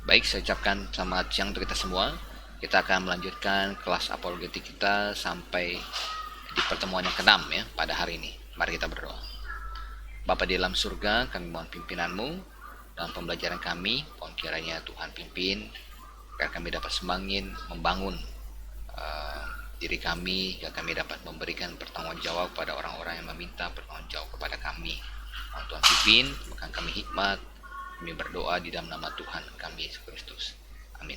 Baik, saya ucapkan selamat siang untuk kita semua. Kita akan melanjutkan kelas apologetik kita sampai di pertemuan yang keenam ya pada hari ini. Mari kita berdoa. Bapa di dalam surga, kami mohon pimpinanmu dalam pembelajaran kami. Mohon kiranya Tuhan pimpin agar kami dapat semakin membangun diri kami, agar kami dapat memberikan pertanggung jawab kepada orang-orang yang meminta pertanggung jawab kepada kami. Mohon Tuhan pimpin, berikan kami hikmat. Kami berdoa di dalam nama Tuhan kami Yesus Kristus. Amin.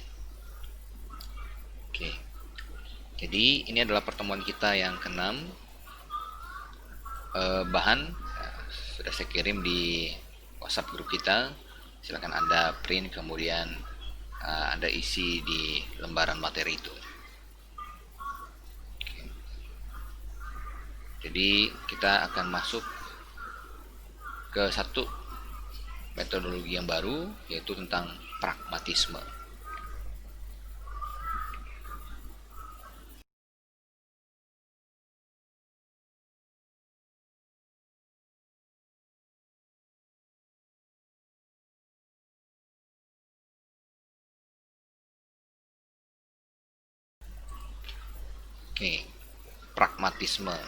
Oke. Jadi ini adalah pertemuan kita yang keenam. Bahan sudah saya kirim di WhatsApp grup kita. Silakan Anda print, kemudian Anda isi di lembaran materi itu. Oke. Jadi kita akan masuk ke satu metodologi yang baru, yaitu tentang pragmatisme. Oke, pragmatisme.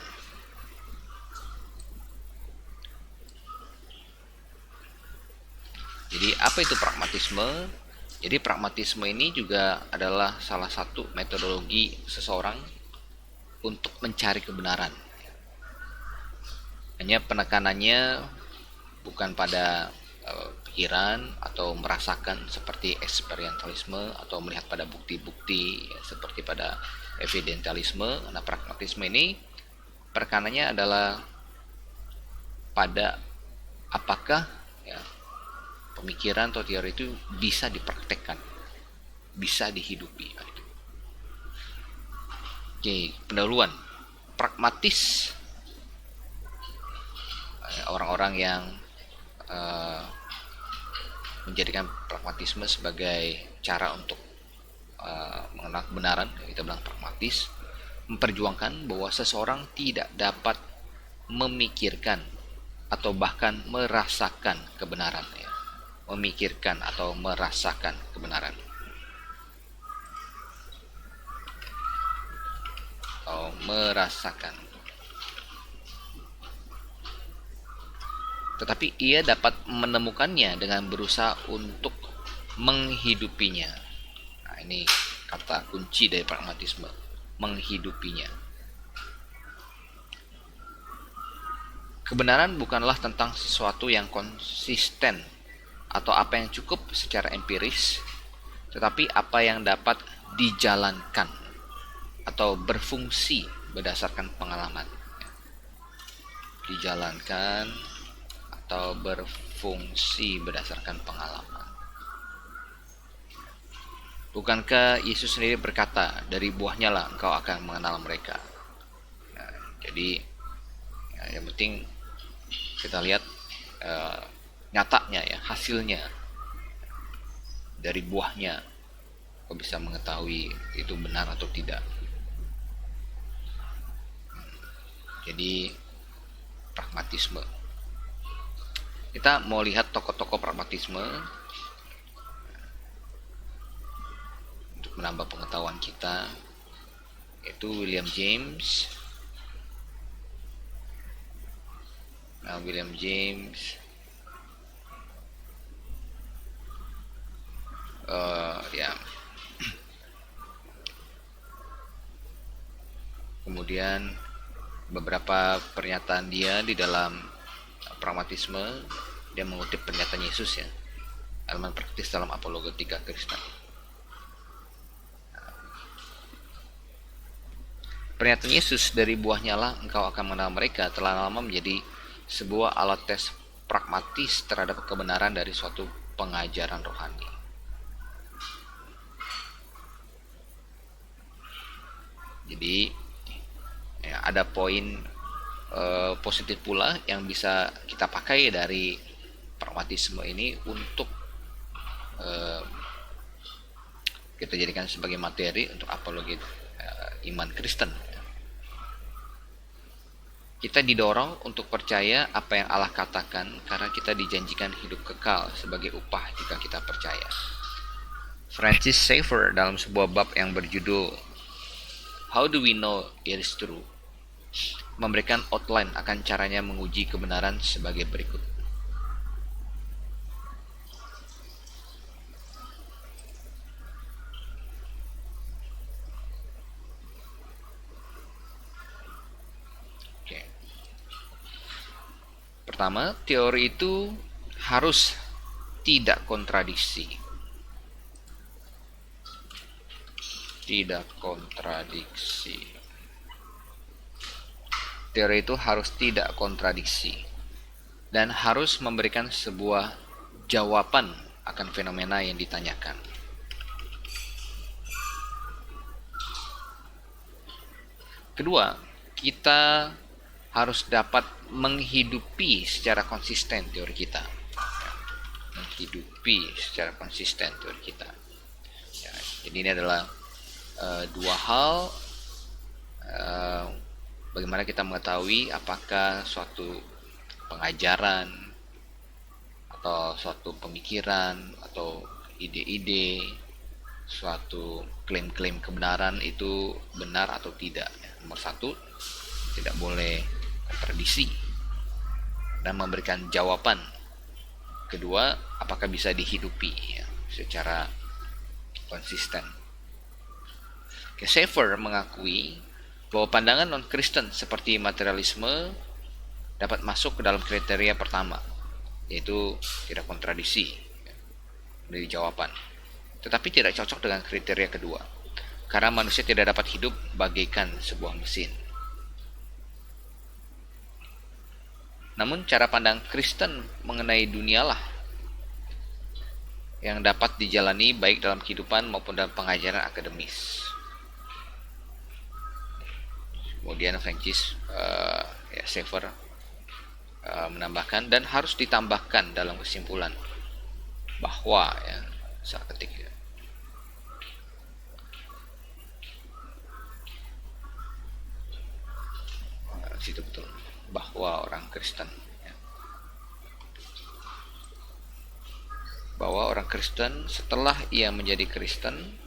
Jadi apa itu pragmatisme? Jadi pragmatisme ini juga adalah salah satu metodologi seseorang untuk mencari kebenaran. Hanya penekanannya bukan pada pikiran atau merasakan seperti eksperimentalisme atau melihat pada bukti-bukti ya, seperti pada evidentialisme. Nah, pragmatisme ini penekanannya adalah pada apakah ya, pemikiran atau teori itu bisa dipraktekkan, bisa dihidupi. Oke, pendahuluan. Pragmatis, orang-orang yang menjadikan pragmatisme sebagai cara untuk mengenal kebenaran, kita bilang pragmatis, memperjuangkan bahwa seseorang tidak dapat memikirkan atau bahkan merasakan kebenaran ya. Memikirkan atau merasakan kebenaran atau merasakan, tetapi ia dapat menemukannya dengan berusaha untuk menghidupinya. Nah, ini kata kunci dari pragmatisme, menghidupinya. Kebenaran bukanlah tentang sesuatu yang konsisten atau apa yang cukup secara empiris, tetapi apa yang dapat dijalankan atau berfungsi berdasarkan pengalaman. Dijalankan atau berfungsi berdasarkan pengalaman. Bukankah Yesus sendiri berkata, dari buahnya lah engkau akan mengenal mereka. Nah, jadi yang penting kita lihat nyatanya ya, hasilnya. Dari buahnya kau bisa mengetahui itu benar atau tidak. Jadi pragmatisme, kita mau lihat tokoh-tokoh pragmatisme untuk menambah pengetahuan kita, yaitu William James. Nah, William James ya. Kemudian beberapa pernyataan dia di dalam pragmatisme, dia mengutip pernyataan Yesus ya, elemen praktis dalam apologetika Kristen. Pernyataan Yesus, dari buahnya lah engkau akan mengenal mereka, telah lama menjadi sebuah alat tes pragmatis terhadap kebenaran dari suatu pengajaran rohani. Jadi ya, ada poin positif pula yang bisa kita pakai dari pragmatisme ini untuk kita jadikan sebagai materi untuk apologi iman Kristen. Kita didorong untuk percaya apa yang Allah katakan karena kita dijanjikan hidup kekal sebagai upah jika kita percaya. Francis Schaeffer dalam sebuah bab yang berjudul How Do We Know It Is True memberikan outline akan caranya menguji kebenaran sebagai berikut. Pertama, teori itu harus tidak kontradiksi. Tidak kontradiksi. Teori itu harus tidak kontradiksi dan harus memberikan sebuah jawaban akan fenomena yang ditanyakan. Kedua, kita harus dapat menghidupi secara konsisten teori kita. Menghidupi secara konsisten teori kita. Ya, jadi ini adalah dua hal bagaimana kita mengetahui apakah suatu pengajaran atau suatu pemikiran atau ide-ide, suatu klaim-klaim kebenaran itu benar atau tidak. Nomor satu, tidak boleh kontradiksi dan memberikan jawaban. Kedua, apakah bisa dihidupi ya, secara konsisten. Schaeffer mengakui bahwa pandangan non-Kristen seperti materialisme dapat masuk ke dalam kriteria pertama, yaitu tidak kontradiksi dari jawaban, tetapi tidak cocok dengan kriteria kedua, karena manusia tidak dapat hidup bagaikan sebuah mesin. Namun cara pandang Kristen mengenai dunialah yang dapat dijalani baik dalam kehidupan maupun dalam pengajaran akademis. Kemudian Francis Schaeffer menambahkan dan harus ditambahkan dalam kesimpulan bahwa ya, saat ketik ya, situ betul bahwa orang Kristen ya, bahwa orang Kristen setelah ia menjadi Kristen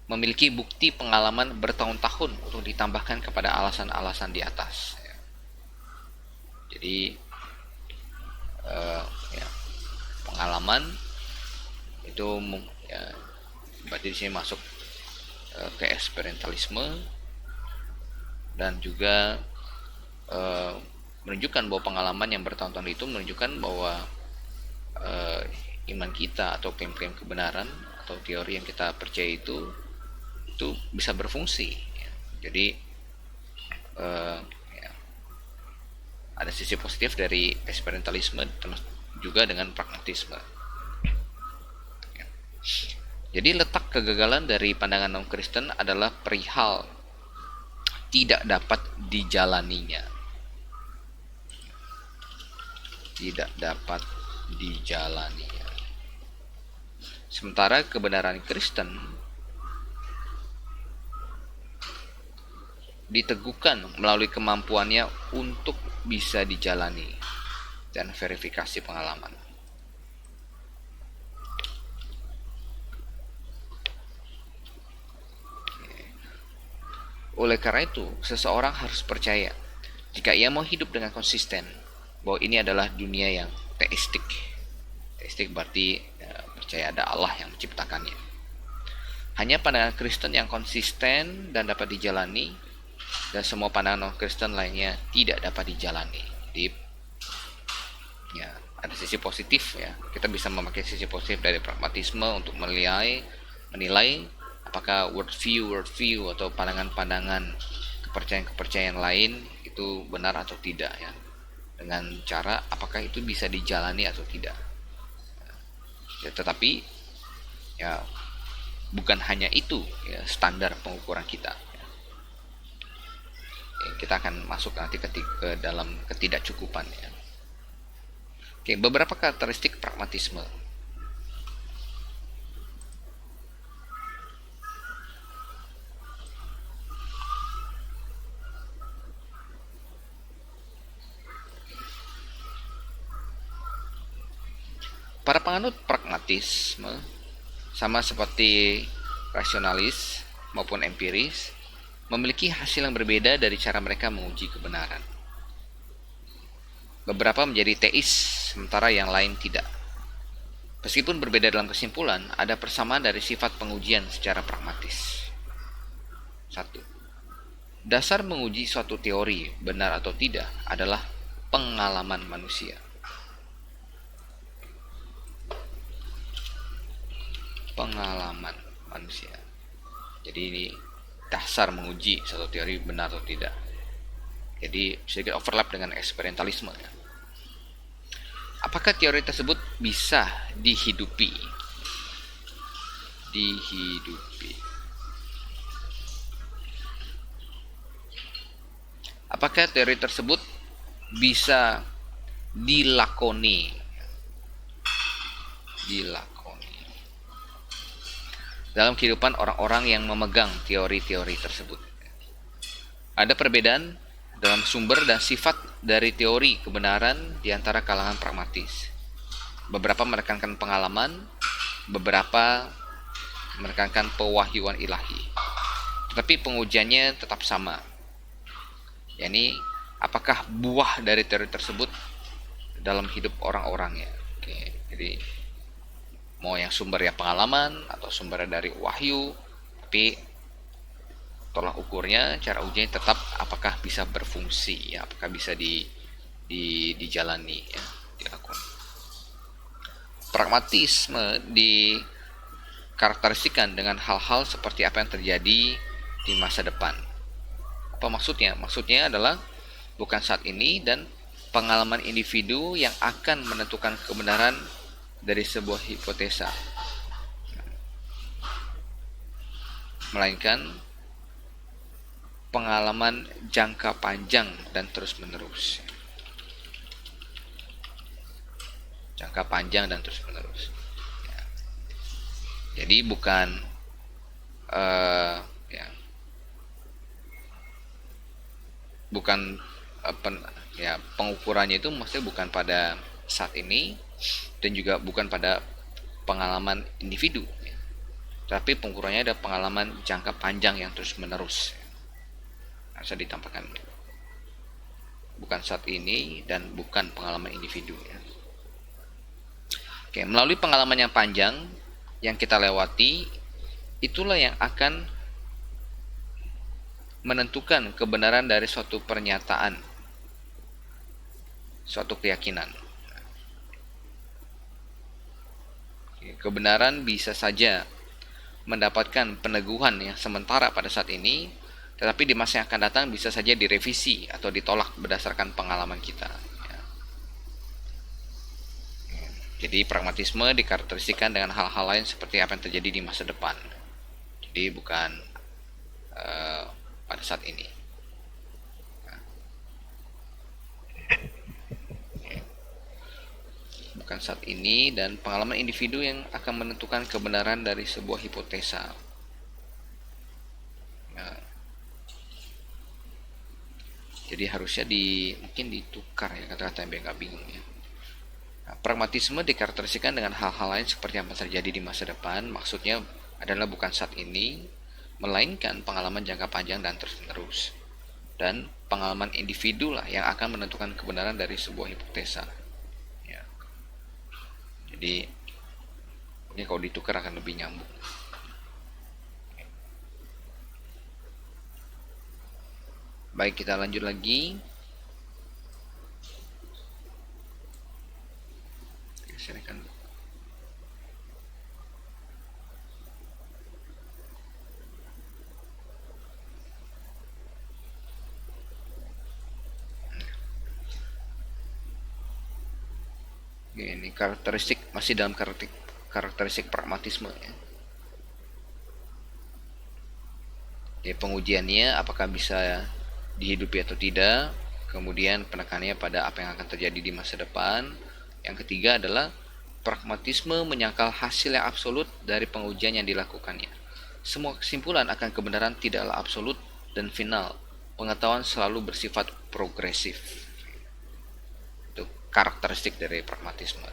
memiliki bukti pengalaman bertahun-tahun untuk ditambahkan kepada alasan-alasan di atas. Ya. Jadi ya, pengalaman itu ya, berarti di sini masuk ke eksperimentalisme dan juga menunjukkan bahwa pengalaman yang bertahun-tahun itu menunjukkan bahwa iman kita atau klaim-klaim kebenaran atau teori yang kita percaya itu bisa berfungsi ya. Jadi ya, ada sisi positif dari eksperimentalisme juga dengan pragmatisme ya. Jadi letak kegagalan dari pandangan non-Kristen adalah perihal tidak dapat dijalaninya, tidak dapat dijalaninya. Sementara kebenaran Kristen diteguhkan melalui kemampuannya untuk bisa dijalani dan verifikasi pengalaman. Oleh karena itu, seseorang harus percaya jika ia mau hidup dengan konsisten bahwa ini adalah dunia yang teistik. Teistik berarti percaya ada Allah yang menciptakannya. Hanya pandangan Kristen yang konsisten dan dapat dijalani, dan semua pandangan non-Kristen lainnya tidak dapat dijalani. Jadi ya, ada sisi positif ya. Kita bisa memakai sisi positif dari pragmatisme untuk menilai apakah worldview atau pandangan-pandangan kepercayaan lain itu benar atau tidak ya. Dengan cara apakah itu bisa dijalani atau tidak. Ya, tetapi ya bukan hanya itu ya standar pengukuran kita. Kita akan masuk nanti ke dalam ketidakcukupan ya. Oke, beberapa karakteristik pragmatisme. Para penganut pragmatisme sama seperti rasionalis maupun empiris, memiliki hasil yang berbeda dari cara mereka menguji kebenaran. Beberapa menjadi teis, sementara yang lain tidak. Meskipun berbeda dalam kesimpulan, ada persamaan dari sifat pengujian secara pragmatis. 1. Dasar menguji suatu teori benar atau tidak adalah pengalaman manusia. Pengalaman manusia. Jadi ini dasar menguji suatu teori benar atau tidak. Jadi sedikit overlap dengan eksperimentalisme ya. Apakah teori tersebut bisa dihidupi? Apakah teori tersebut bisa dilakoni? Dalam kehidupan orang-orang yang memegang teori-teori tersebut. Ada perbedaan dalam sumber dan sifat dari teori kebenaran di antara kalangan pragmatis. Beberapa menekankan pengalaman, beberapa menekankan pewahyuan ilahi. Tetapi pengujiannya tetap sama. yakni apakah buah dari teori tersebut dalam hidup orang-orangnya. Oke, jadi mau yang sumbernya pengalaman atau sumbernya dari wahyu, tapi tolak ukurnya, cara ujinya tetap apakah bisa berfungsi, ya, apakah bisa dijalani, ya, dilakukan. Pragmatisme dikarakteristikan dengan hal-hal seperti apa yang terjadi di masa depan. Apa maksudnya? Maksudnya adalah bukan saat ini dan pengalaman individu yang akan menentukan kebenaran dari sebuah hipotesa, melainkan pengalaman jangka panjang dan terus-menerus. Jangka panjang dan terus-menerus. Ya. Jadi bukan pengukurannya itu maksudnya bukan pada saat ini dan juga bukan pada pengalaman individu, ya. Tapi pengukurannya ada pengalaman jangka panjang yang terus-menerus. Bisa ditampakkan bukan saat ini dan bukan pengalaman individu, ya. Oke, melalui pengalaman yang panjang yang kita lewati, itulah yang akan menentukan kebenaran dari suatu pernyataan, suatu keyakinan. Kebenaran bisa saja mendapatkan peneguhan yang sementara pada saat ini, tetapi di masa yang akan datang bisa saja direvisi atau ditolak berdasarkan pengalaman kita. Jadi pragmatisme dikarakteristikan dengan hal-hal lain seperti apa yang terjadi di masa depan. Jadi bukan pada saat ini. Bukan saat ini dan pengalaman individu yang akan menentukan kebenaran dari sebuah hipotesa. Ya. Jadi harusnya mungkin ditukar ya kata-kata yang biar nggak bingung ya. Pragmatisme dikarakteristikan dengan hal-hal lain seperti apa yang terjadi di masa depan. Maksudnya adalah bukan saat ini, melainkan pengalaman jangka panjang dan terus-menerus. Dan pengalaman individu lah yang akan menentukan kebenaran dari sebuah hipotesa. Ya. Jadi ini kalau ditukar akan lebih nyambung. Baik, kita lanjut lagi. Silakan. Ini karakteristik, masih dalam karakteristik pragmatisme ya. Jadi pengujiannya apakah bisa dihidupi atau tidak, kemudian penekanannya pada apa yang akan terjadi di masa depan. Yang ketiga adalah pragmatisme menyangkal hasil yang absolut dari pengujian yang dilakukannya. Semua kesimpulan akan kebenaran tidaklah absolut dan final. Pengetahuan selalu bersifat progresif. Itu karakteristik dari pragmatisme.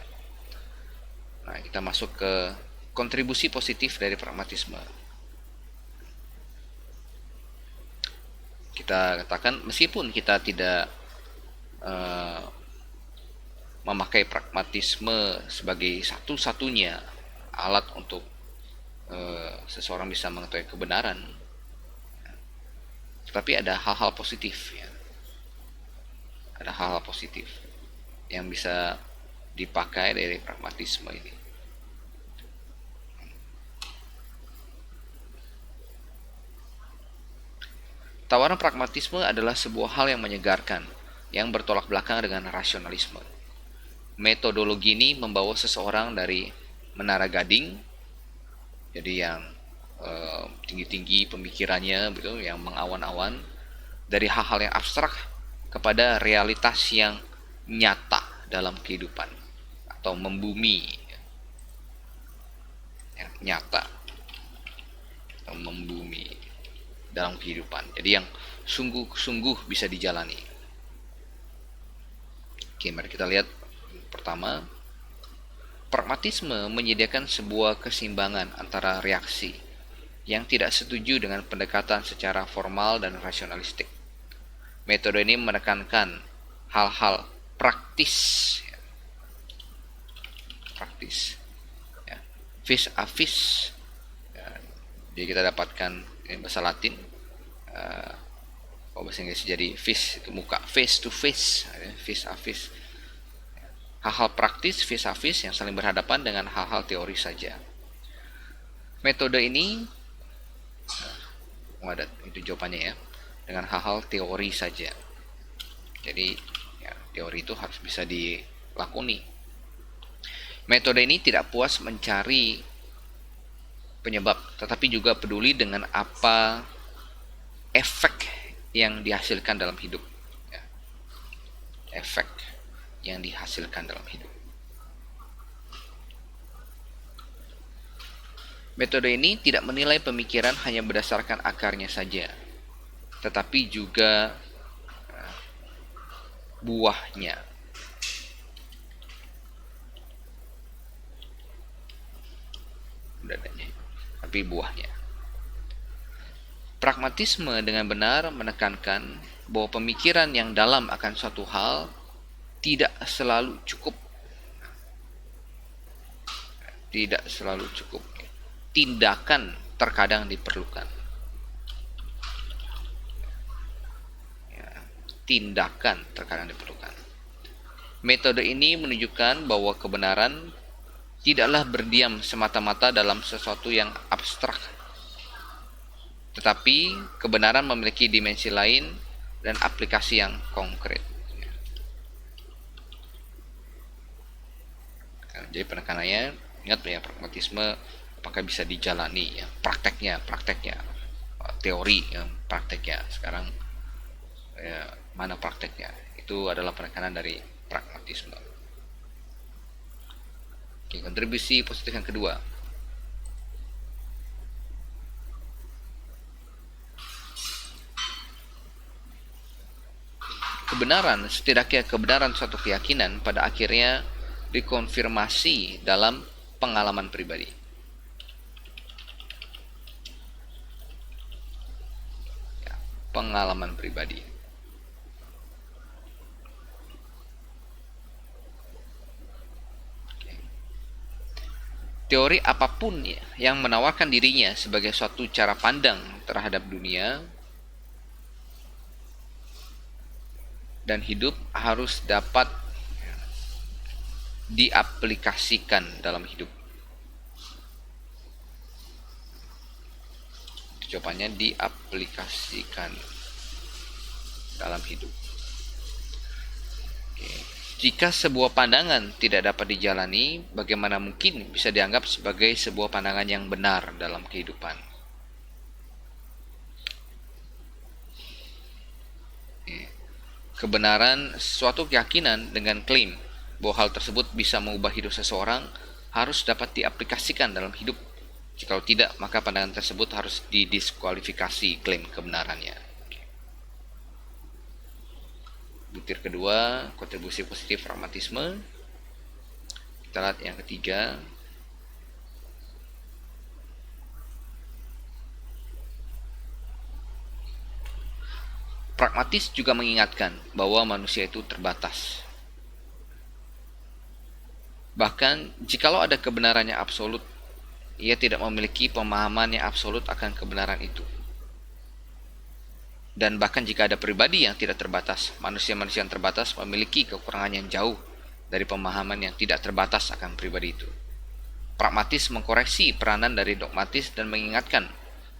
Nah, kita masuk ke kontribusi positif dari pragmatisme. Kita katakan meskipun kita tidak memakai pragmatisme sebagai satu-satunya alat untuk seseorang bisa mengetahui kebenaran, tetapi ada hal-hal positif ya. Ada hal-hal positif yang bisa dipakai dari pragmatisme ini. Tawaran pragmatisme adalah sebuah hal yang menyegarkan, yang bertolak belakang dengan rasionalisme. Metodologi ini membawa seseorang dari menara gading, jadi yang tinggi-tinggi pemikirannya, betul, yang mengawan-awan, dari hal-hal yang abstrak kepada realitas yang nyata dalam kehidupan atau membumi, yang nyata atau membumi dalam kehidupan. Jadi yang sungguh-sungguh bisa dijalani. Oke, mari kita lihat pertama. Pragmatisme menyediakan sebuah keseimbangan antara reaksi yang tidak setuju dengan pendekatan secara formal dan rasionalistik. Metode ini menekankan hal-hal praktis, ya, vis a vis. Jadi kita dapatkan ini bahasa Latin, bahasa Inggris jadi vis itu muka, face to face, vis a vis. Hal-hal praktis vis a vis yang saling berhadapan dengan hal-hal teori saja. Metode ini itu jawabannya ya, dengan hal-hal teori saja. Jadi ya, teori itu harus bisa dilakoni. Metode ini tidak puas mencari penyebab, tetapi juga peduli dengan apa efek yang dihasilkan dalam hidup ya. Efek yang dihasilkan dalam hidup. Metode ini tidak menilai pemikiran hanya berdasarkan akarnya saja, tetapi juga buahnya. Tapi buahnya. Pragmatisme dengan benar menekankan bahwa pemikiran yang dalam akan suatu hal tidak selalu cukup. Tidak selalu cukup. Tindakan terkadang diperlukan. Ya, tindakan terkadang diperlukan. Metode ini menunjukkan bahwa kebenaran tidaklah berdiam semata-mata dalam sesuatu yang abstrak, tetapi kebenaran memiliki dimensi lain dan aplikasi yang konkret. Jadi penekanannya, ingat ya, pragmatisme apakah bisa dijalani ya, prakteknya, teori ya, prakteknya. Sekarang ya, mana prakteknya? Itu adalah penekanan dari pragmatisme. Oke, kontribusi positif yang kedua. Kebenaran, setidaknya kebenaran suatu keyakinan pada akhirnya dikonfirmasi dalam pengalaman pribadi. Ya, pengalaman pribadi. Teori apapun ya, yang menawarkan dirinya sebagai suatu cara pandang terhadap dunia dan hidup harus dapat diaplikasikan dalam hidup. Jawabannya diaplikasikan dalam hidup. Oke. Jika sebuah pandangan tidak dapat dijalani, bagaimana mungkin bisa dianggap sebagai sebuah pandangan yang benar dalam kehidupan? Kebenaran suatu keyakinan dengan klaim bahwa hal tersebut bisa mengubah hidup seseorang harus dapat diaplikasikan dalam hidup. Jika tidak, maka pandangan tersebut harus didiskualifikasi klaim kebenarannya. Butir kedua, kontribusi positif pragmatisme. Kita lihat yang ketiga. Pragmatis juga mengingatkan bahwa manusia itu terbatas. Bahkan jikalau ada kebenarannya absolut, ia tidak memiliki pemahaman yang absolut akan kebenaran itu. Dan bahkan jika ada pribadi yang tidak terbatas, manusia-manusia yang terbatas memiliki kekurangan yang jauh dari pemahaman yang tidak terbatas akan pribadi itu. Pragmatis mengkoreksi peranan dari dogmatis dan mengingatkan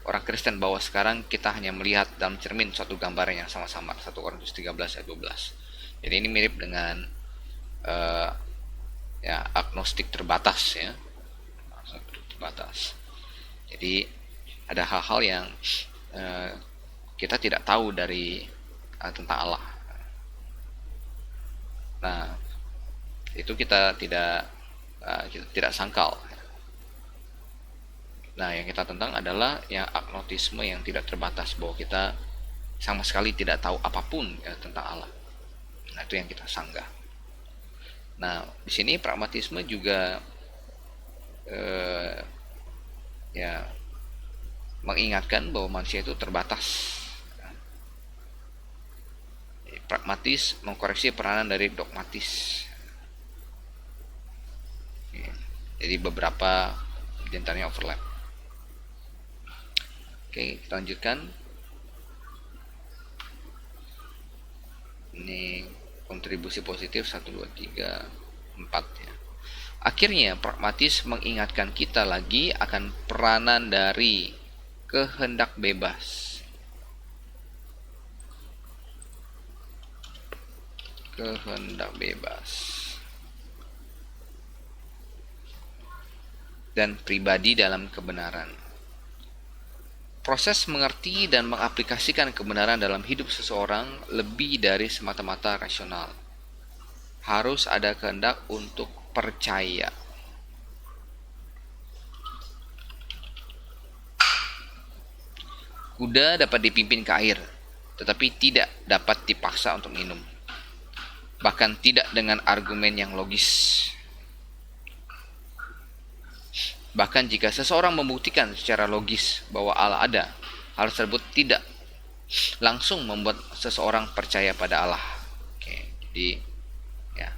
orang Kristen bahwa sekarang kita hanya melihat dalam cermin suatu gambaran yang sama-sama. 1 Korintus 13 ayat 12. Jadi ini mirip dengan agnostik terbatas ya. Terbatas. Jadi ada hal-hal yang kita tidak tahu dari tentang Allah. Nah, itu kita tidak sangkal. Nah, yang kita tentang adalah yang agnotisme yang tidak terbatas, bahwa kita sama sekali tidak tahu apapun ya, tentang Allah. Nah, itu yang kita sanggah. Nah, di sini pragmatisme juga mengingatkan bahwa manusia itu terbatas. Pragmatis mengkoreksi peranan dari dogmatis. Jadi beberapa diantaranya overlap. Oke, kita lanjutkan. Ini kontribusi positif 1, 2, 3, 4 ya. Akhirnya pragmatis mengingatkan kita lagi akan peranan dari kehendak bebas. Kehendak bebas dan pribadi dalam kebenaran. Proses mengerti dan mengaplikasikan kebenaran dalam hidup seseorang lebih dari semata-mata rasional. Harus ada kehendak untuk percaya. Kuda dapat dipimpin ke air, tetapi tidak dapat dipaksa untuk minum. Bahkan tidak dengan argumen yang logis. Bahkan jika seseorang membuktikan secara logis bahwa Allah ada, hal tersebut tidak langsung membuat seseorang percaya pada Allah. Oke, jadi ya.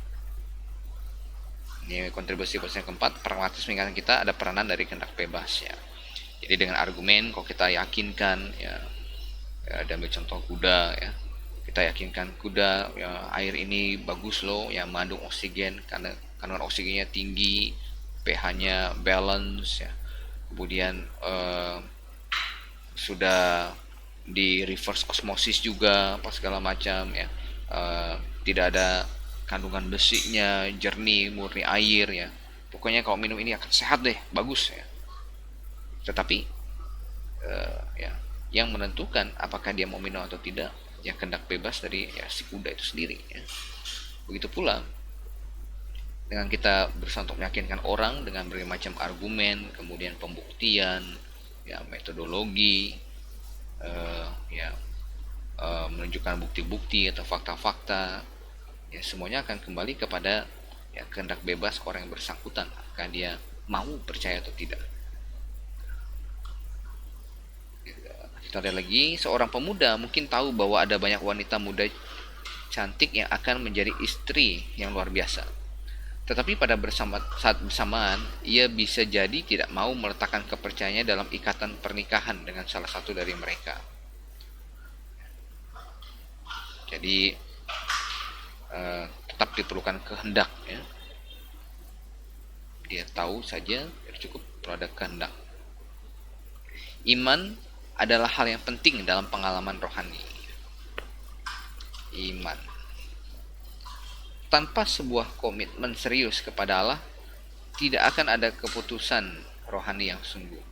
Ini kontribusi yang keempat, pragmatis mengingatkan kita ada peranan dari kehendak bebas ya. Jadi dengan argumen, kalau kita yakinkan ya dan ambil contoh kuda ya, kita yakinkan kuda ya, air ini bagus loh ya, mengandung oksigen karena kandungan oksigennya tinggi, pH-nya balance ya, kemudian sudah di reverse osmosis juga apa segala macam ya, tidak ada kandungan besinya, jernih, murni air ya, pokoknya kalau minum ini akan sehat deh, bagus ya. Tetapi ya, yang menentukan apakah dia mau minum atau tidak ya kehendak bebas dari ya, si kuda itu sendiri ya. Begitu pula dengan kita berusaha untuk meyakinkan orang dengan berbagai macam argumen, kemudian pembuktian ya, metodologi menunjukkan bukti-bukti atau fakta-fakta ya, semuanya akan kembali kepada ya, kehendak bebas orang yang bersangkutan, apakah dia mau percaya atau tidak. Kita lihat lagi, seorang pemuda mungkin tahu bahwa ada banyak wanita muda cantik yang akan menjadi istri yang luar biasa. Tetapi pada saat bersamaan, ia bisa jadi tidak mau meletakkan kepercayaannya dalam ikatan pernikahan dengan salah satu dari mereka. Jadi tetap diperlukan kehendak ya. Dia tahu saja cukup ada kehendak. Iman adalah hal yang penting dalam pengalaman rohani. Iman. Tanpa sebuah komitmen serius kepada Allah, tidak akan ada keputusan rohani yang sungguh.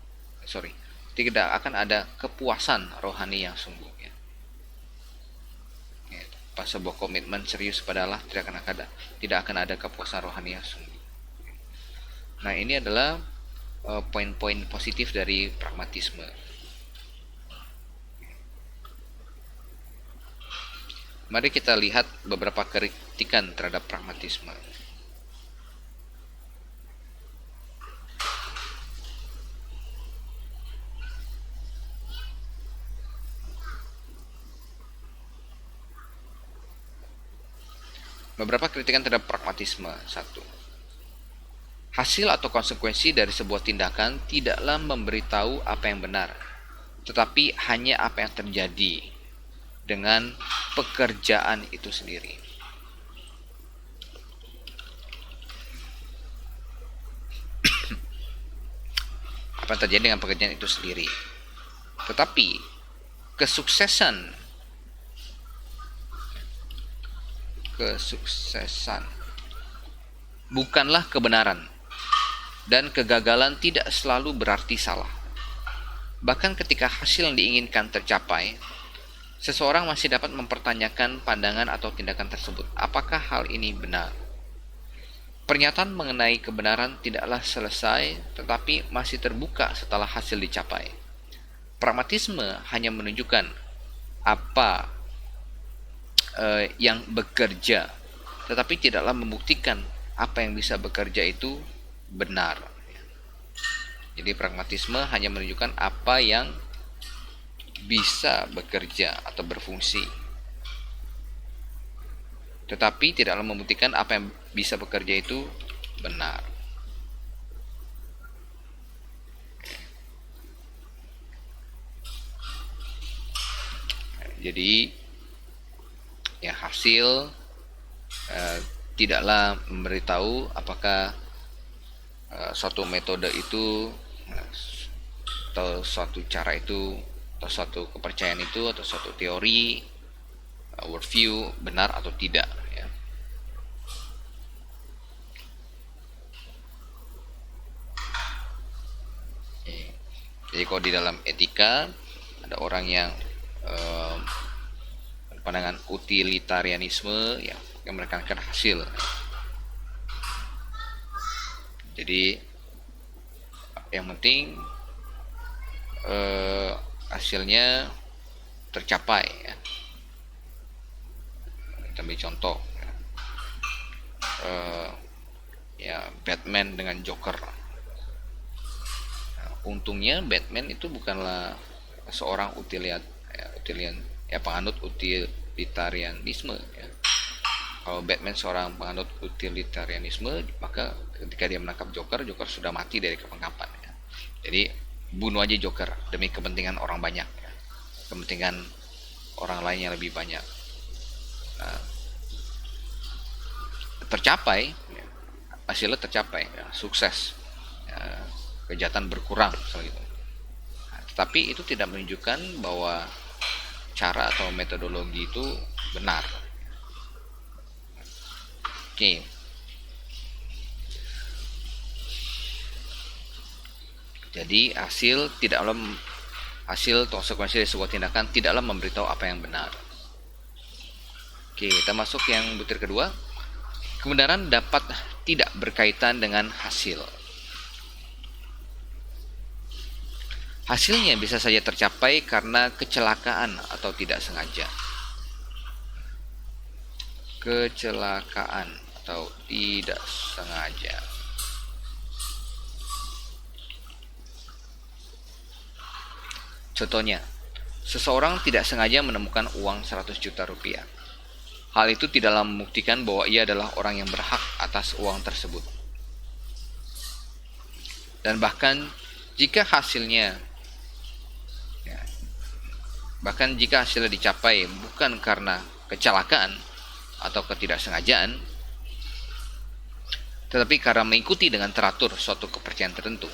Tidak akan ada kepuasan rohani yang sungguh. Ya. Tanpa sebuah komitmen serius kepada Allah, tidak akan ada kepuasan rohani yang sungguh. Nah, ini adalah poin-poin positif dari pragmatisme. Mari kita lihat beberapa kritikan terhadap pragmatisme. Beberapa kritikan terhadap pragmatisme. Satu, hasil atau konsekuensi dari sebuah tindakan tidaklah memberitahu apa yang benar, tetapi hanya apa yang terjadi dengan pekerjaan itu sendiri. Apa yang terjadi dengan pekerjaan itu sendiri. Tetapi kesuksesan bukanlah kebenaran, dan kegagalan tidak selalu berarti salah. Bahkan ketika hasil yang diinginkan tercapai, seseorang masih dapat mempertanyakan pandangan atau tindakan tersebut. Apakah hal ini benar? Pernyataan mengenai kebenaran tidaklah selesai, tetapi masih terbuka setelah hasil dicapai. Pragmatisme hanya menunjukkan apa yang bekerja, tetapi tidaklah membuktikan apa yang bisa bekerja itu benar. Jadi pragmatisme hanya menunjukkan apa yang bisa bekerja atau berfungsi, tetapi tidaklah membuktikan apa yang bisa bekerja itu benar. Jadi ya, hasil tidaklah memberitahu apakah suatu metode itu atau suatu cara itu atau suatu kepercayaan itu atau suatu teori worldview benar atau tidak ya. Jadi kalau di dalam etika ada orang yang pandangan utilitarianisme yang menekankan hasil. Jadi yang penting hasilnya tercapai ya. Kita ambil contoh ya Batman dengan Joker. Untungnya Batman itu bukanlah seorang penganut utilitarianisme ya. Kalau Batman seorang penganut utilitarianisme, maka ketika dia menangkap Joker sudah mati dari kepengapan ya. Jadi bunuh aja Joker demi kepentingan orang banyak ya. Kepentingan orang lain yang lebih banyak. Nah, tercapai ya, hasilnya tercapai ya, sukses ya, kejahatan berkurang gitu. Nah, tetapi itu tidak menunjukkan bahwa cara atau metodologi itu benar. Oke. Jadi hasil konsekuensi dari sebuah tindakan tidaklah memberitahu apa yang benar. Oke, kita masuk yang butir kedua. Kebenaran dapat tidak berkaitan dengan hasil. Hasilnya bisa saja tercapai karena kecelakaan atau tidak sengaja. Kecelakaan atau tidak sengaja. Contohnya, seseorang tidak sengaja menemukan uang 100 juta rupiah. Hal itu tidaklah membuktikan bahwa ia adalah orang yang berhak atas uang tersebut. Dan bahkan jika hasilnya dicapai bukan karena kecelakaan atau ketidaksengajaan, tetapi karena mengikuti dengan teratur suatu kepercayaan tertentu,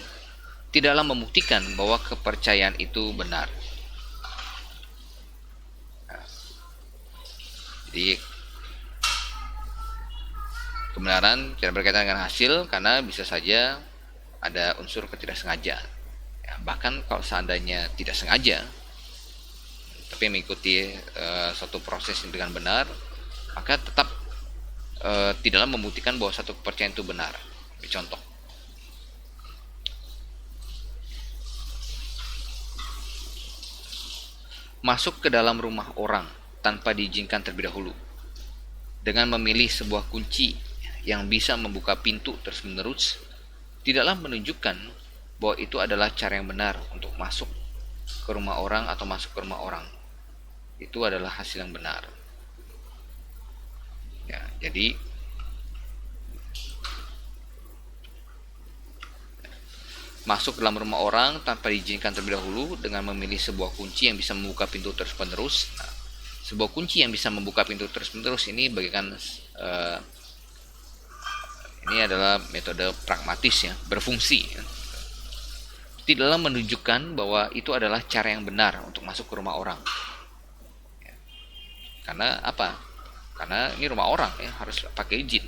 tidaklah membuktikan bahwa kepercayaan itu benar. Nah, jadi kebenaran tidak berkaitan dengan hasil karena bisa saja ada unsur ketidaksengajaan. Ya, bahkan kalau seandainya tidak sengaja, tapi mengikuti suatu proses dengan benar, maka tetap tidaklah membuktikan bahwa satu kepercayaan itu benar. Contoh, masuk ke dalam rumah orang tanpa diizinkan terlebih dahulu dengan memilih sebuah kunci yang bisa membuka pintu terus-menerus tidaklah menunjukkan bahwa itu adalah cara yang benar untuk masuk ke rumah orang atau masuk ke rumah orang. Itu adalah hasil yang benar. Ya, jadi masuk dalam rumah orang tanpa diizinkan terlebih dahulu dengan memilih sebuah kunci yang bisa membuka pintu terus-menerus. Nah, sebuah kunci yang bisa membuka pintu terus-menerus ini bagaikan ini adalah metode pragmatis ya, berfungsi ya. Tidaklah menunjukkan bahwa itu adalah cara yang benar untuk masuk ke rumah orang. Ya. Karena apa? Karena ini rumah orang ya, harus pakai izin.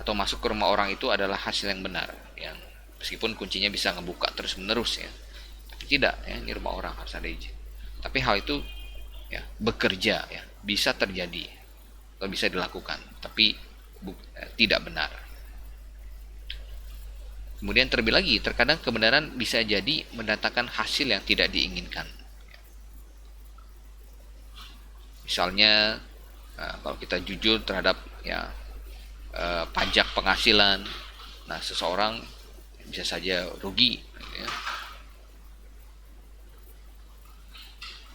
Atau masuk ke rumah orang itu adalah hasil yang benar, yang meskipun kuncinya bisa ngebuka terus-menerus ya. Tapi tidak ya, ini rumah orang harus ada izin. Tapi hal itu ya bekerja ya, bisa terjadi atau bisa dilakukan, tapi tidak benar. Kemudian terlebih lagi, terkadang kebenaran bisa jadi mendatangkan hasil yang tidak diinginkan. Misalnya, kalau kita jujur terhadap ya pajak penghasilan, nah seseorang bisa saja rugi. Ya.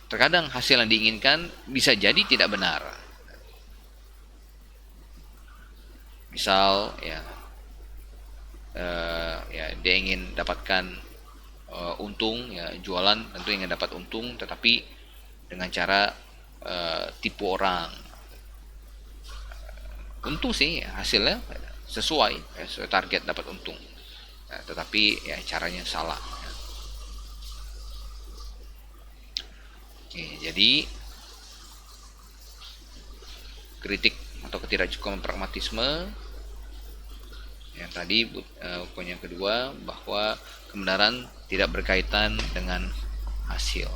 Terkadang hasil yang diinginkan bisa jadi tidak benar. Misal ya dia ingin dapatkan untung ya, jualan tentu ingin dapat untung, tetapi dengan cara tipu orang. Untung sih ya, hasilnya sesuai ya, sesuai target dapat untung ya, tetapi ya caranya salah ya. Oke, jadi kritik atau ketidakcukupan pragmatisme yang tadi poin yang kedua, bahwa kebenaran tidak berkaitan dengan hasil.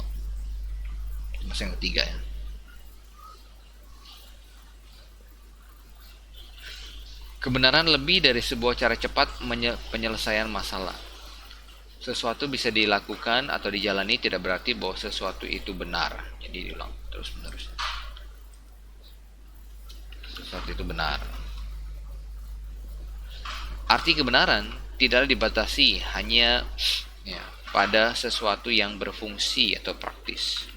Maksud yang ketiga ya. Kebenaran lebih dari sebuah cara cepat penyelesaian masalah. Sesuatu bisa dilakukan atau dijalani tidak berarti bahwa sesuatu itu benar. Jadi diulang terus menerus. Sesuatu itu benar. Arti kebenaran tidaklah dibatasi hanya ya, pada sesuatu yang berfungsi atau praktis.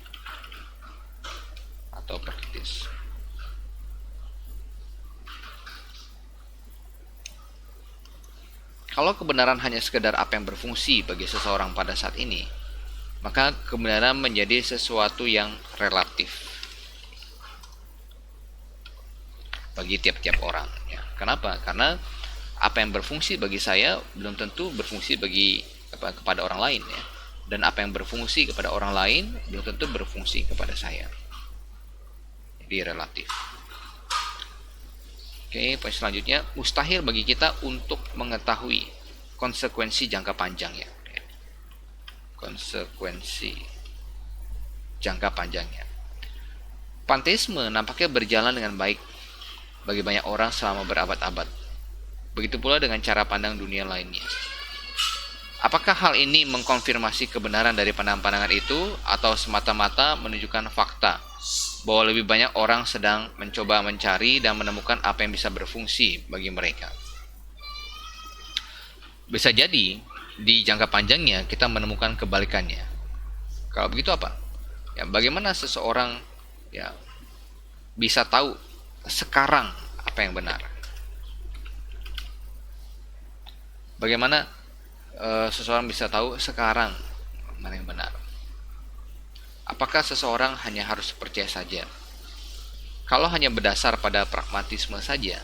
Kalau kebenaran hanya sekedar apa yang berfungsi bagi seseorang pada saat ini, maka kebenaran menjadi sesuatu yang relatif bagi tiap-tiap orang ya. Kenapa? Karena apa yang berfungsi bagi saya belum tentu berfungsi kepada orang lain ya. Dan apa yang berfungsi kepada orang lain belum tentu berfungsi kepada saya. Jadi relatif. Oke, poin selanjutnya, mustahil bagi kita untuk mengetahui konsekuensi jangka panjangnya. Konsekuensi jangka panjangnya. Panteisme nampaknya berjalan dengan baik bagi banyak orang selama berabad-abad. Begitu pula dengan cara pandang dunia lainnya. Apakah hal ini mengkonfirmasi kebenaran dari pandangan-pandangan itu, atau semata-mata menunjukkan fakta bahwa lebih banyak orang sedang mencoba mencari dan menemukan apa yang bisa berfungsi bagi mereka? Bisa jadi di jangka panjangnya kita menemukan kebalikannya. Kalau begitu apa? Ya, bagaimana seseorang ya bisa tahu sekarang apa yang benar? Bagaimana seseorang bisa tahu sekarang mana yang benar? Apakah seseorang hanya harus percaya saja? Kalau hanya berdasar pada pragmatisme saja,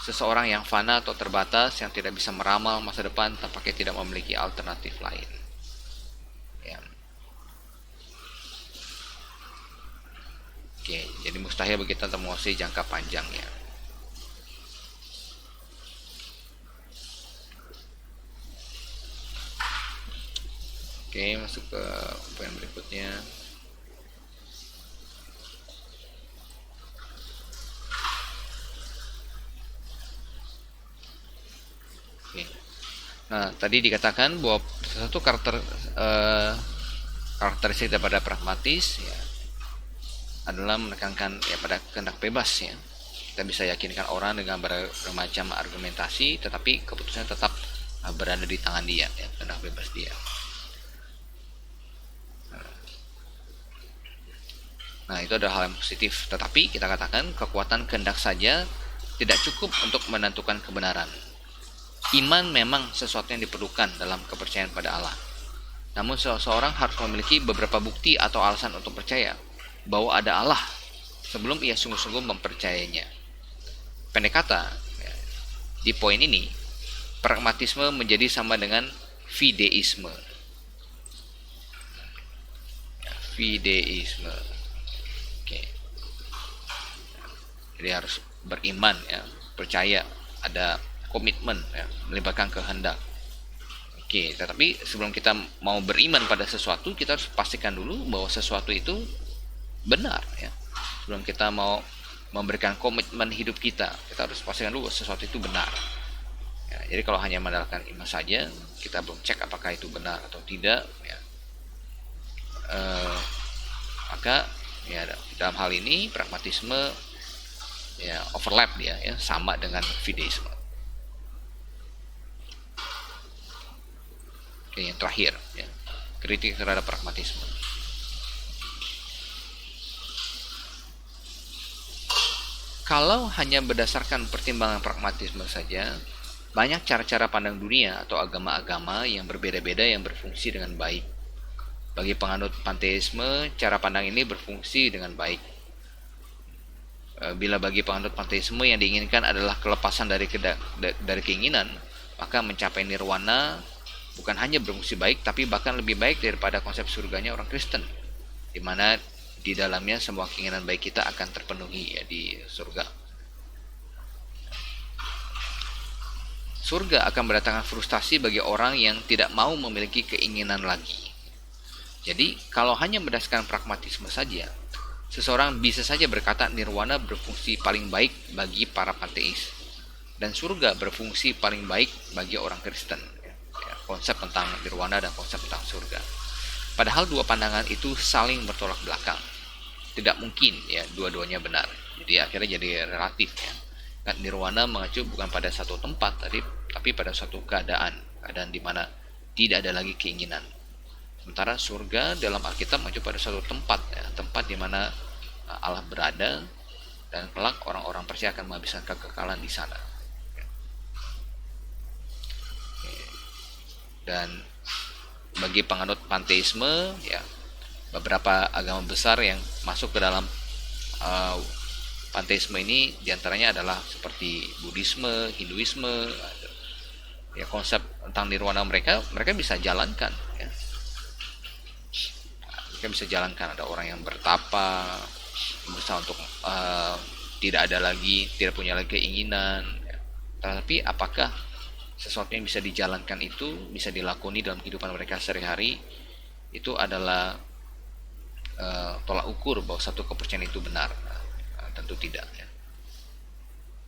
seseorang yang fana atau terbatas yang tidak bisa meramal masa depan tampaknya tidak memiliki alternatif lain. Ya. Oke, jadi mustahil bagi kita menguasai jangka panjangnya. Oke, masuk ke poin berikutnya. Oke. Nah, tadi dikatakan bahwa satu karakteristik daripada pragmatis ya adalah menekankan ya pada kehendak bebas ya. Kita bisa yakinkan orang dengan bermacam argumentasi, tetapi keputusannya tetap berada di tangan dia ya, kehendak bebas dia. Nah, itu adalah hal yang positif. Tetapi kita katakan kekuatan kehendak saja tidak cukup untuk menentukan kebenaran. Iman memang sesuatu yang diperlukan dalam kepercayaan pada Allah. Namun seseorang harus memiliki beberapa bukti atau alasan untuk percaya bahwa ada Allah sebelum ia sungguh-sungguh mempercayainya. Pendek kata, di poin ini, pragmatisme menjadi sama dengan fideisme. Fideisme. Oke. Jadi harus beriman, ya, percaya, ada komitmen, ya, melibatkan kehendak. Oke, tetapi sebelum kita mau beriman pada sesuatu, kita harus pastikan dulu bahwa sesuatu itu benar, ya. Sebelum kita mau memberikan komitmen hidup kita harus pastikan dulu bahwa sesuatu itu benar. Ya, jadi kalau hanya mengandalkan iman saja, kita belum cek apakah itu benar atau tidak, ya, maka ya dalam hal ini pragmatisme ya overlap dia, ya, sama dengan fideisme. Oke, yang terakhir, ya, kritik terhadap pragmatisme. Kalau hanya berdasarkan pertimbangan pragmatisme saja, banyak cara-cara pandang dunia atau agama-agama yang berbeda-beda yang berfungsi dengan baik. Bagi penganut panteisme, cara pandang ini berfungsi dengan baik. Bila bagi penganut panteisme yang diinginkan adalah kelepasan dari keinginan, maka mencapai nirwana bukan hanya berfungsi baik, tapi bahkan lebih baik daripada konsep surganya orang Kristen, di mana di dalamnya semua keinginan baik kita akan terpenuhi, ya, di surga. Surga akan mendatangkan frustasi bagi orang yang tidak mau memiliki keinginan lagi. Jadi, kalau hanya berdasarkan pragmatisme saja, seseorang bisa saja berkata nirwana berfungsi paling baik bagi para panteis, dan surga berfungsi paling baik bagi orang Kristen. Ya, konsep tentang nirwana dan konsep tentang surga. Padahal dua pandangan itu saling bertolak belakang. Tidak mungkin, ya, dua-duanya benar. Jadi akhirnya jadi relatif, ya. Nirwana mengacu bukan pada satu tempat tapi pada suatu keadaan di mana tidak ada lagi keinginan. Sementara surga dalam Alkitab mengacu pada suatu tempat, ya, tempat di mana Allah berada, dan kelak orang-orang percaya akan menghabiskan kekekalan di sana. Dan bagi penganut panteisme, ya, beberapa agama besar yang masuk ke dalam panteisme ini diantaranya adalah seperti Buddhisme, Hinduisme, ya, konsep tentang nirwana mereka bisa jalankan, ya. Mereka bisa jalankan, ada orang yang bertapa, berusaha untuk tidak punya lagi keinginan, ya. Tapi apakah sesuatu yang bisa dijalankan itu bisa dilakoni dalam kehidupan mereka sehari-hari itu adalah tolak ukur bahwa satu kepercayaan itu benar? Tentu tidak, ya.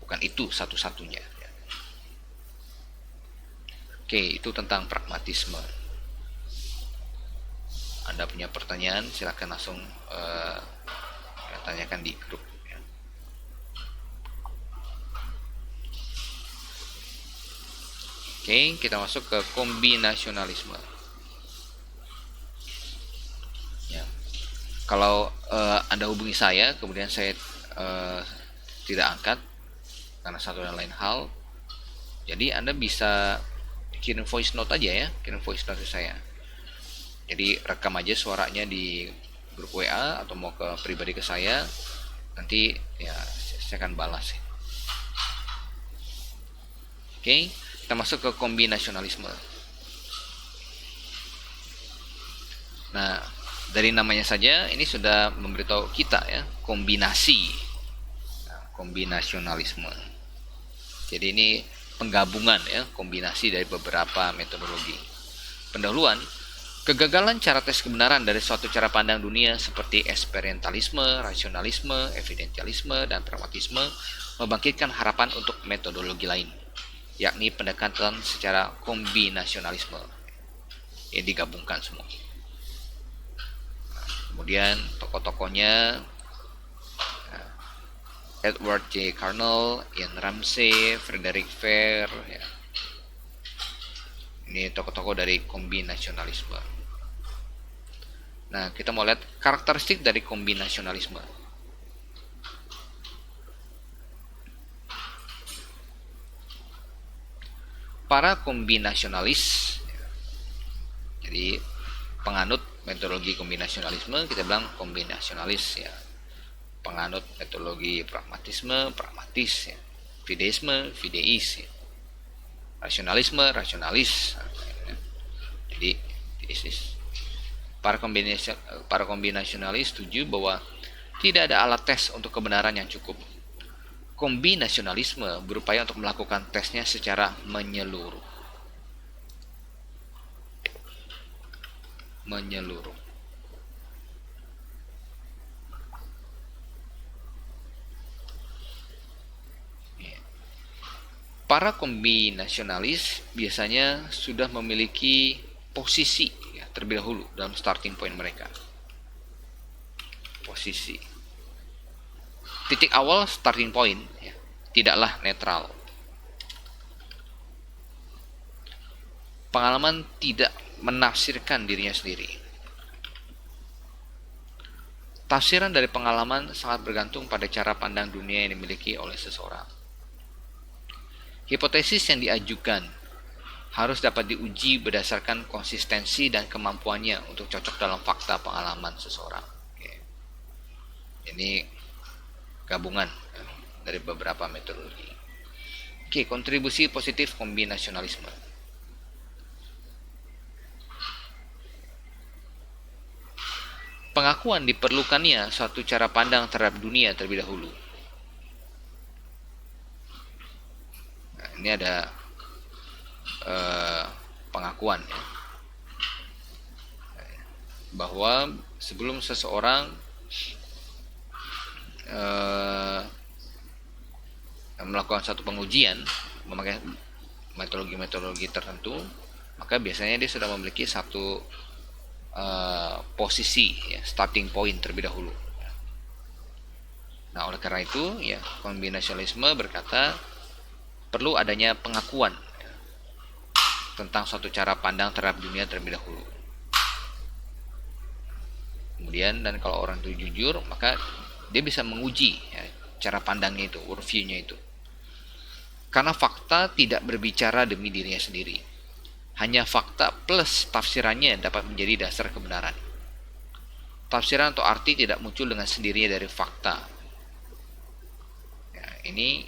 Bukan itu satu-satunya, ya. Oke, itu tentang pragmatisme. Anda punya pertanyaan, silakan langsung tanyakan di grup, ya. Oke, kita masuk ke kombinasionalisme. Ya. Kalau Anda hubungi saya, kemudian saya tidak angkat karena satu dan lain hal, jadi Anda bisa kirim voice note aja, ya, kirim voice note ke saya. Jadi rekam aja suaranya di grup WA atau mau ke pribadi ke saya, nanti ya saya akan balas. Oke, kita masuk ke kombinasionalisme. Nah, dari namanya saja ini sudah memberitahu kita, ya, kombinasi. Nah, kombinasionalisme. Jadi ini penggabungan, ya, kombinasi dari beberapa metodologi. Pendahuluan, kegagalan cara tes kebenaran dari suatu cara pandang dunia seperti eksperimentalisme, rasionalisme, evidentialisme, dan pragmatisme membangkitkan harapan untuk metodologi lain, yakni pendekatan secara kombinasionalisme yang digabungkan semua. Kemudian tokoh-tokohnya Edward J. Carnell, Ian Ramsey, Frederick Fair, ya. Ini tokoh-tokoh dari kombinasionalisme. Nah, kita mau lihat karakteristik dari kombinasionalisme. Para kombinasionalis, jadi penganut metodologi kombinasionalisme, kita bilang kombinasionalis ya. Penganut metodologi pragmatisme, pragmatis ya. Fideisme, fideis ya. Rasionalisme, rasionalis. Jadi para kombinasionalis setuju bahwa tidak ada alat tes untuk kebenaran yang cukup. Kombinasionalisme berupaya untuk melakukan tesnya secara menyeluruh. Para kombinasionalis biasanya sudah memiliki posisi ya, terlebih dahulu dalam starting point mereka. Posisi. Titik awal starting point ya, tidaklah netral. Pengalaman tidak menafsirkan dirinya sendiri. Tafsiran dari pengalaman sangat bergantung pada cara pandang dunia yang dimiliki oleh seseorang. Hipotesis yang diajukan harus dapat diuji berdasarkan konsistensi dan kemampuannya untuk cocok dalam fakta pengalaman seseorang. Ini gabungan dari beberapa metodologi. Kontribusi positif kombinasionalisme. Pengakuan diperlukannya suatu cara pandang terhadap dunia terlebih dahulu. Nah, ini ada pengakuan ya, bahwa sebelum seseorang melakukan satu pengujian memakai metodologi tertentu, maka biasanya dia sudah memiliki satu posisi ya, starting point terlebih dahulu. Nah, oleh karena itu ya, kombinasionalisme berkata perlu adanya pengakuan ya, tentang suatu cara pandang terhadap dunia terlebih dahulu. Kemudian, dan kalau orang itu jujur, maka dia bisa menguji ya, cara pandangnya itu, worldview-nya itu. Karena fakta tidak berbicara demi dirinya sendiri. Hanya fakta plus tafsirannya dapat menjadi dasar kebenaran. Tafsiran atau arti tidak muncul dengan sendirinya dari fakta. Ya, ini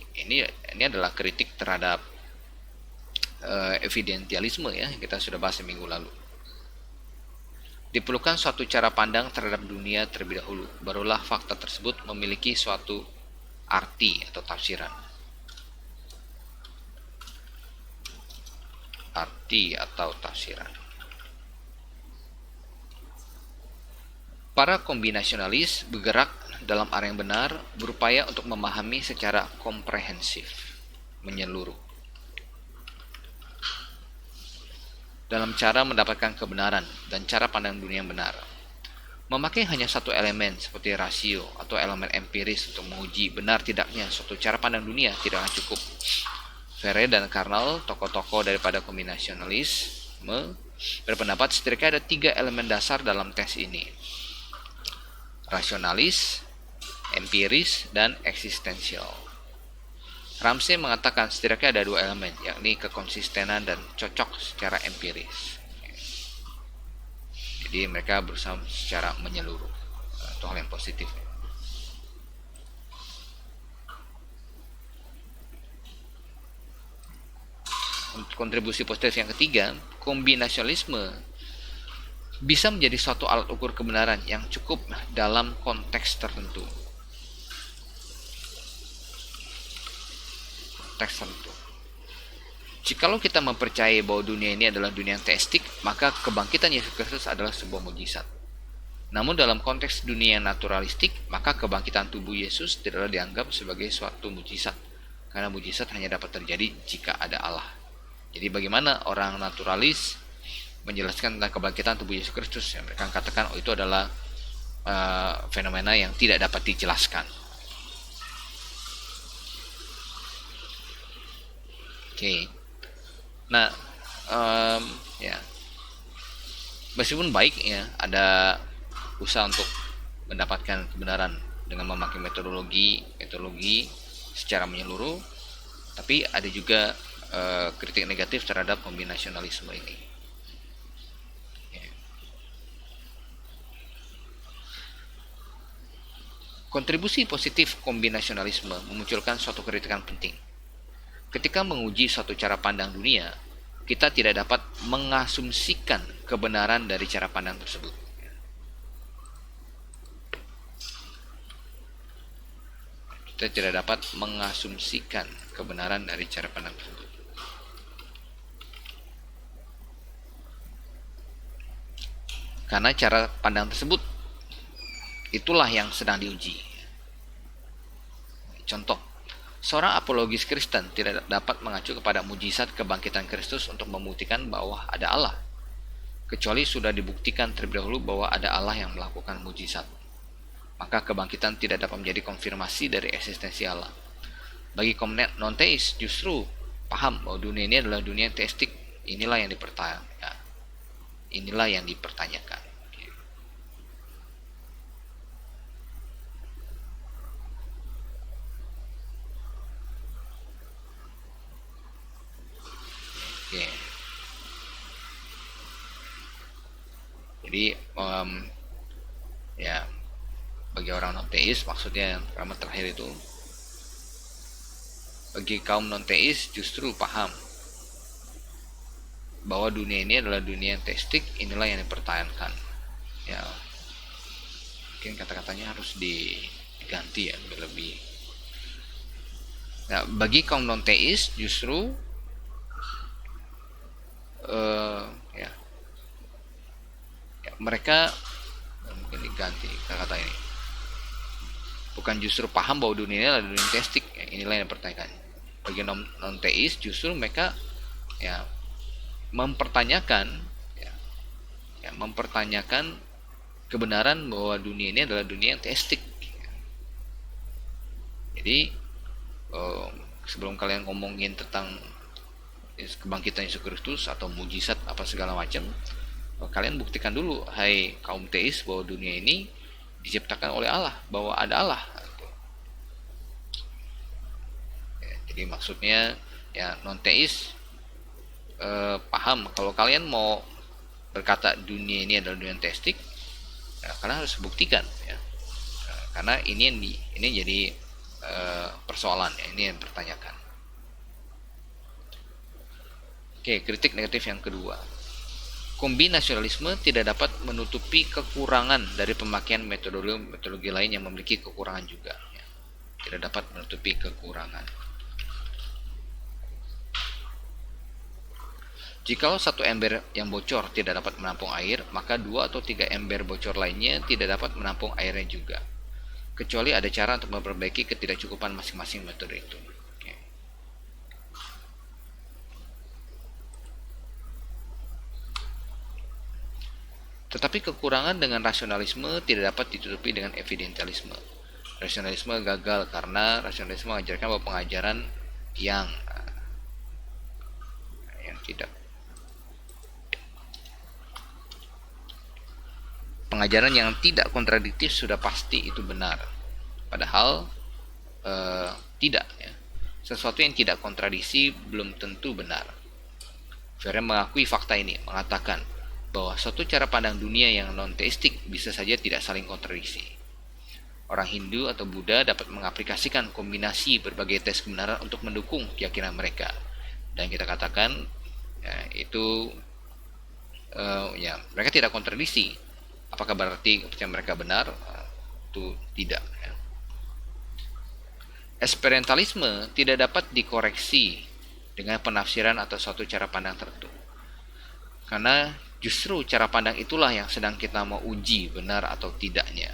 adalah kritik terhadap evidentialisme ya, kita sudah bahas minggu lalu. Diperlukan suatu cara pandang terhadap dunia terlebih dahulu, barulah fakta tersebut memiliki suatu arti atau tafsiran. Arti atau tafsiran. Para kombinasionalis bergerak dalam area yang benar, berupaya untuk memahami secara komprehensif, menyeluruh, dalam cara mendapatkan kebenaran dan cara pandang dunia yang benar. Memakai hanya satu elemen seperti rasio atau elemen empiris untuk menguji benar tidaknya suatu cara pandang dunia tidaklah cukup. Ferre dan Karnal, tokoh-tokoh daripada kombinasionalisme, berpendapat setidaknya ada 3 elemen dasar dalam tes ini: rasionalis, empiris, dan eksistensial. Ramsey mengatakan setidaknya ada 2 elemen, yakni kekonsistenan dan cocok secara empiris. Jadi mereka berusaha secara menyeluruh, itu hal yang positif. Kontribusi positif yang ketiga, kombinasionalisme bisa menjadi suatu alat ukur kebenaran yang cukup dalam konteks tertentu. Jikalau kita mempercayai bahwa dunia ini adalah dunia yang teistik, maka kebangkitan Yesus Kristus adalah sebuah mujizat. Namun dalam konteks dunia yang naturalistik, maka kebangkitan tubuh Yesus tidaklah dianggap sebagai suatu mujizat, karena mujizat hanya dapat terjadi jika ada Allah. Jadi bagaimana orang naturalis menjelaskan tentang kebangkitan tubuh Yesus Kristus? Yang mereka katakan, itu adalah fenomena yang tidak dapat dijelaskan. Nah, ya, meskipun baik ya ada usaha untuk mendapatkan kebenaran dengan memakai metodologi secara menyeluruh, tapi ada juga kritik negatif terhadap kombinasionalisme ini. Kontribusi positif kombinasionalisme memunculkan suatu kritikan penting. Ketika menguji suatu cara pandang dunia, kita tidak dapat mengasumsikan kebenaran dari cara pandang tersebut. Kita tidak dapat mengasumsikan kebenaran dari cara pandang tersebut. Karena cara pandang tersebut itulah yang sedang diuji. Contoh, seorang apologis Kristen tidak dapat mengacu kepada mujizat kebangkitan Kristus untuk membuktikan bahwa ada Allah, kecuali sudah dibuktikan terlebih dahulu bahwa ada Allah yang melakukan mujizat. Maka kebangkitan tidak dapat menjadi konfirmasi dari eksistensi Allah. Bagi kaum non-teis justru paham bahwa dunia ini adalah dunia teistik. Inilah yang dipertanyakan. Oke. Jadi bagi orang non-teis, maksudnya yang pertama terakhir itu, bagi kaum non-teis justru paham bahwa dunia ini adalah dunia yang teistik. Inilah yang dipertahankan. Ya, mungkin kata-katanya harus diganti ya, lebih. Nah, bagi kaum non-teis justru mereka mungkin diganti kata-kata ini. Bukan justru paham bahwa dunia ini adalah dunia teistik. Inilah yang dipertanyakan. Bagi non-teis justru mereka mempertanyakan kebenaran bahwa dunia ini adalah dunia yang teistik. Jadi sebelum kalian ngomongin tentang kebangkitan Yesus Kristus atau mujizat apa segala macam, kalian buktikan dulu, hai kaum teis, bahwa dunia ini diciptakan oleh Allah, bahwa ada Allah. Jadi maksudnya non-teis paham kalau kalian mau berkata dunia ini adalah dunia teistik, kalian harus buktikan karena ini jadi persoalan ini yang dipertanyakan. Oke, kritik negatif yang kedua. Kombinasionalisme tidak dapat menutupi kekurangan dari pemakaian metodologi lain yang memiliki kekurangan juga. Tidak dapat menutupi kekurangan. Jikalau satu ember yang bocor tidak dapat menampung air, maka 2 atau 3 ember bocor lainnya tidak dapat menampung airnya juga. Kecuali ada cara untuk memperbaiki ketidakcukupan masing-masing metode itu. Tetapi kekurangan dengan rasionalisme tidak dapat ditutupi dengan evidentialisme. Rasionalisme gagal karena rasionalisme mengajarkan bahwa pengajaran yang tidak kontradiktif sudah pasti itu benar. Padahal tidak. Sesuatu yang tidak kontradiksi belum tentu benar. Vere mengakui fakta ini, mengatakan bahwa suatu cara pandang dunia yang non-teistik bisa saja tidak saling kontradiksi. Orang Hindu atau Buddha dapat mengaplikasikan kombinasi berbagai tes kebenaran untuk mendukung keyakinan mereka. Dan kita katakan mereka tidak kontradiksi. Apakah berarti kepercayaan mereka benar? Itu tidak. Experientialisme tidak dapat dikoreksi dengan penafsiran atau suatu cara pandang tertentu. Karena justru cara pandang itulah yang sedang kita mau uji benar atau tidaknya.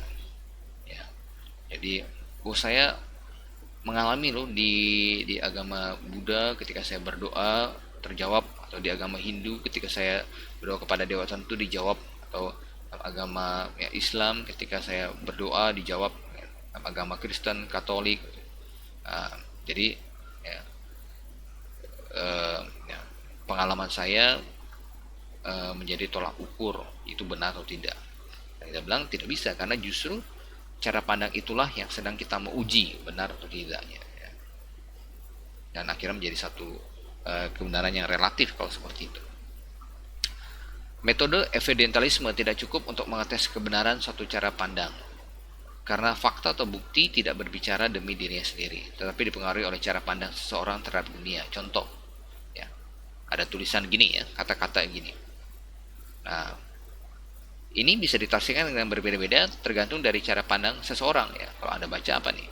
Jadi, saya mengalami di agama Buddha ketika saya berdoa terjawab, atau di agama Hindu ketika saya berdoa kepada dewa tertentu dijawab, atau agama Islam ketika saya berdoa dijawab, agama Kristen, Katolik. Jadi pengalaman saya menjadi tolak ukur itu benar atau tidak. Dan kita bilang tidak bisa, karena justru cara pandang itulah yang sedang kita mau uji benar atau tidaknya. Ya. Dan akhirnya menjadi satu kebenaran yang relatif kalau seperti itu. Metode evidentialisme tidak cukup untuk mengetes kebenaran suatu cara pandang, karena fakta atau bukti tidak berbicara demi dirinya sendiri, tetapi dipengaruhi oleh cara pandang seseorang terhadap dunia. Contoh, ya, ada tulisan gini ya, kata-kata gini. Nah, ini bisa ditafsirkan dengan berbeda-beda tergantung dari cara pandang seseorang ya. Kalau Anda baca apa nih?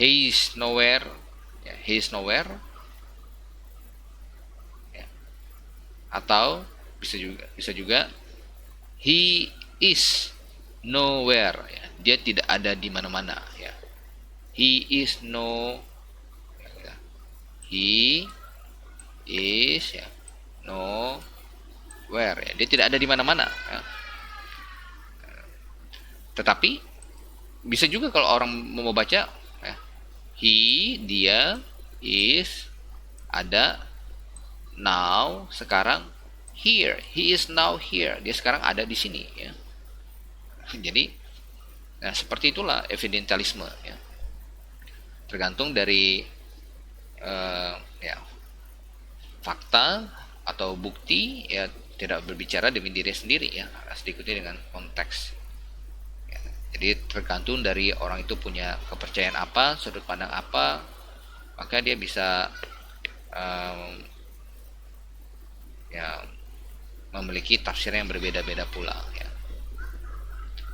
He is nowhere, ya, he is nowhere, ya. Atau bisa juga he is nowhere, ya. Dia tidak ada di mana-mana ya. He is no, ya. He is ya, nowhere, ya. Dia tidak ada di mana-mana ya. Tetapi bisa juga kalau orang mau baca ya, dia, is, ada, now, sekarang, here, he is now here, dia sekarang ada di sini ya. Jadi nah, seperti itulah evidentialisme ya. Tergantung dari ya, fakta atau bukti ya, tidak berbicara demi diri sendiri ya, harus diikuti dengan konteks. Jadi tergantung dari orang itu punya kepercayaan apa, sudut pandang apa, maka dia bisa ya, memiliki tafsir yang berbeda-beda pula ya.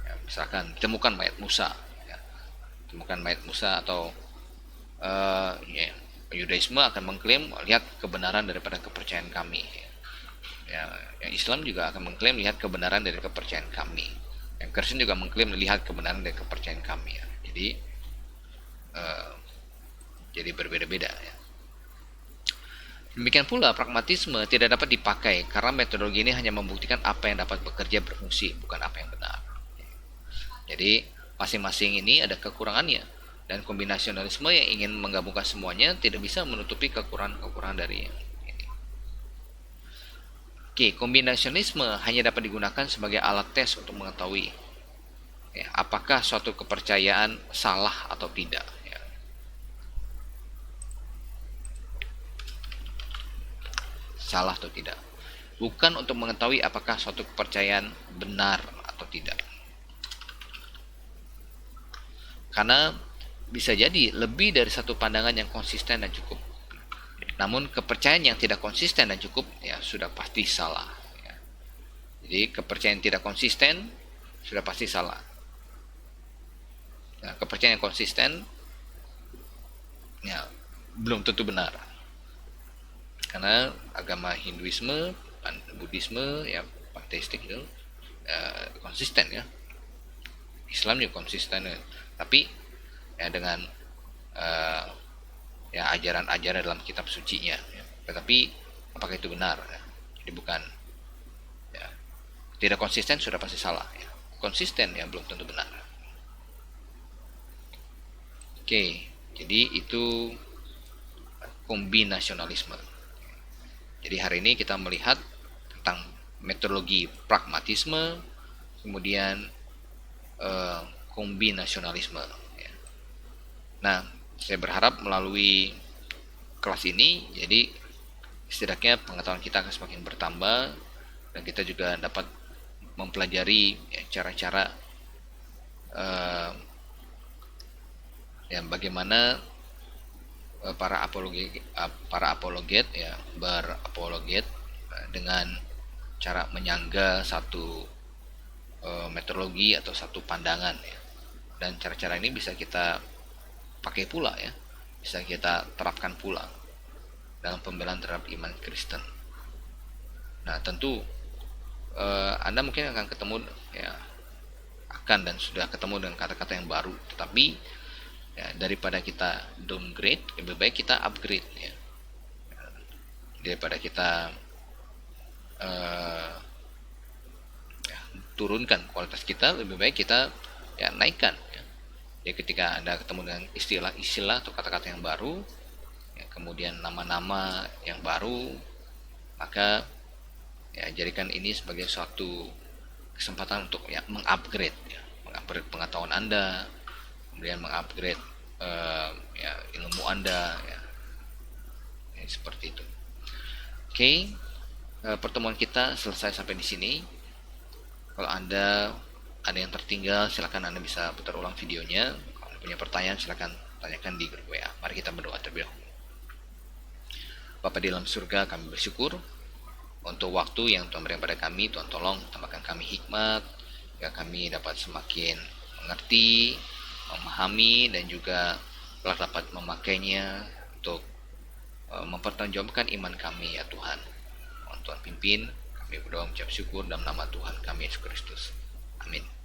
Ya, misalkan temukan mayat Musa ya. Temukan mayat Musa, atau ya, Yudaisme akan mengklaim lihat kebenaran daripada kepercayaan kami ya. Yang Islam juga akan mengklaim lihat kebenaran dari kepercayaan kami. Yang Kristen juga mengklaim melihat kebenaran dari kepercayaan kami ya. Jadi berbeda-beda ya. Demikian pula pragmatisme tidak dapat dipakai karena metodologi ini hanya membuktikan apa yang dapat bekerja berfungsi, bukan apa yang benar. Jadi masing-masing ini ada kekurangannya, dan kombinasionalisme yang ingin menggabungkan semuanya tidak bisa menutupi kekurangan-kekurangan dari ini. Oke, kombinasionisme hanya dapat digunakan sebagai alat tes untuk mengetahui ya, apakah suatu kepercayaan salah atau tidak ya. Salah atau tidak, bukan untuk mengetahui apakah suatu kepercayaan benar atau tidak. Karena bisa jadi lebih dari satu pandangan yang konsisten dan cukup. Namun kepercayaan yang tidak konsisten dan cukup ya sudah pasti salah ya. Jadi kepercayaan tidak konsisten sudah pasti salah. Nah, kepercayaan yang konsisten ya belum tentu benar. Karena agama Hinduisme, Buddhisme ya, panteistik itu konsisten ya. Islam juga konsisten ya. Tapi ya dengan ya ajaran-ajaran dalam kitab sucinya ya. Tetapi apakah itu benar ya? Jadi bukan ya, tidak konsisten sudah pasti salah ya. Konsisten ya belum tentu benar. Oke, jadi itu kombinasionalisme. Jadi hari ini kita melihat tentang metodologi pragmatisme, kemudian kombinasionalisme ya. Nah, saya berharap melalui kelas ini jadi setidaknya pengetahuan kita akan semakin bertambah, dan kita juga dapat mempelajari ya, cara-cara ya, bagaimana para apologet ya berapologet dengan cara menyangga satu metodologi atau satu pandangan ya. Dan cara-cara ini bisa kita pakai pula ya, bisa kita terapkan pula dalam pembelaan terhadap iman Kristen. Nah, tentu Anda mungkin akan ketemu ya, dan sudah ketemu dengan kata-kata yang baru, tetapi ya, daripada kita downgrade lebih baik kita upgrade ya. Daripada kita ya, turunkan kualitas kita, lebih baik kita ya naikkan ya. Jadi ketika Anda ketemu dengan istilah-istilah atau kata-kata yang baru ya, kemudian nama-nama yang baru, maka ya jadikan ini sebagai suatu kesempatan untuk ya mengupgrade pengetahuan Anda, kemudian mengupgrade ya ilmu Anda ya, seperti itu. Oke, pertemuan kita selesai sampai di sini. Kalau Anda ada yang tertinggal, silakan Anda bisa putar ulang videonya. Kalau Anda punya pertanyaan, silakan tanyakan di grup WA. Mari kita berdoa terlebih dahulu. Bapa di dalam surga, kami bersyukur untuk waktu yang Tuhan berikan pada kami. Tuhan tolong tambahkan kami hikmat, ya kami dapat semakin mengerti, memahami, dan juga telah dapat memakainya untuk mempertanggungjawabkan iman kami ya Tuhan. Mohon Tuhan pimpin, kami berdoa mengucap syukur dalam nama Tuhan kami Yesus Kristus. Amin.